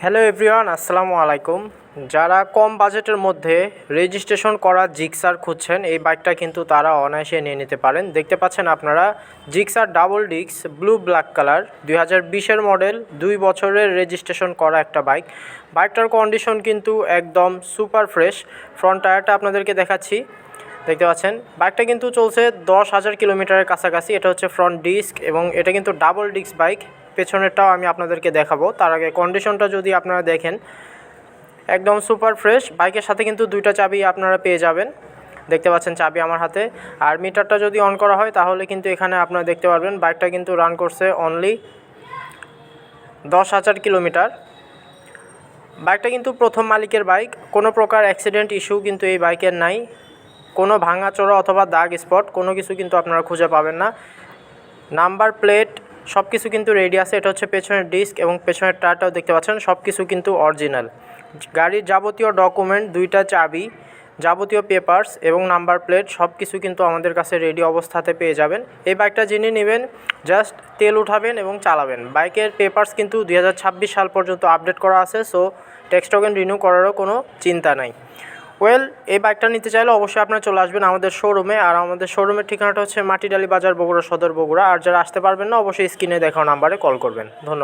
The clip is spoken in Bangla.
হ্যালো এভরিওয়ান, আসসালামু আলাইকুম। যারা কম বাজেটের মধ্যে রেজিস্ট্রেশন করা জিক্সার খুঁজছেন, এই বাইকটা কিন্তু তারা অনায়াসে নিয়ে নিতে পারেন। দেখতে পাচ্ছেন আপনারা Gixxer double disc blue black colour 2020-এর মডেল, 2 বছরের রেজিস্ট্রেশন করা একটা বাইক। বাইকটার কন্ডিশন কিন্তু একদম সুপার ফ্রেশ। ফ্রন্ট টায়ারটা আপনাদেরকে দেখাচ্ছি, দেখতে পাচ্ছেন বাইকটা কিন্তু চলছে 10,000 কিলোমিটারের কাছাকাছি। এটা হচ্ছে ফ্রন্ট ডিস্ক এবং এটা কিন্তু ডাবল ডিস্ক বাইক। পেছনেরটাও আমি আপনাদেরকে দেখাবো। তার আগে কন্ডিশনটা যদি আপনারা দেখেন, একদম সুপার ফ্রেশ। বাইকের সাথে কিন্তু 2টা চাবি আপনারা পেয়ে যাবেন। দেখতে পাচ্ছেন চাবি আমার হাতে। আর মিটারটা যদি অন করা হয় তাহলে কিন্তু এখানে আপনারা দেখতে পারবেন বাইকটা কিন্তু রান করছে অনলি 10,000 কিলোমিটার। বাইকটা কিন্তু প্রথম মালিকের বাইক। কোনো প্রকার অ্যাক্সিডেন্ট ইস্যু কিন্তু এই বাইকের নাই। কোনো ভাঙাচোরা অথবা দাগ স্পট কোনো কিছু কিন্তু আপনারা খুঁজে পাবেন না। নাম্বার প্লেট সব কিছু কিন্তু রেডি আছে। এটা হচ্ছে পেছনের ডিস্ক এবং পেছনের টায়ারটাও দেখতে পাচ্ছেন, সব কিছু কিন্তু অরিজিনাল। গাড়ির যাবতীয় ডকুমেন্ট, 2টা চাবি, যাবতীয় পেপারস এবং নাম্বার প্লেট সব কিছু কিন্তু আমাদের কাছে রেডি অবস্থাতে পেয়ে যাবেন। এই বাইকটা যিনি নেবেন জাস্ট তেল উঠাবেন এবং চালাবেন। বাইকের পেপারস কিন্তু 2026 সাল পর্যন্ত আপডেট করা আছে, সো ট্যাক্স টোকেন রিনিউ করারও কোনো চিন্তা নাই। এই বাইকটা নিতে চাইলে অবশ্যই আপনারা চলে আসবেন আমাদের শোরুমে। আর আমাদের শোরুমের ঠিকানাটা হচ্ছে মাটিডালি বাজার, বগুড়া সদর, বগুড়া। আর যারা আসতে পারবেন না অবশ্যই স্ক্রিনে দেখানো নাম্বারে কল করবেন। ধন্যবাদ।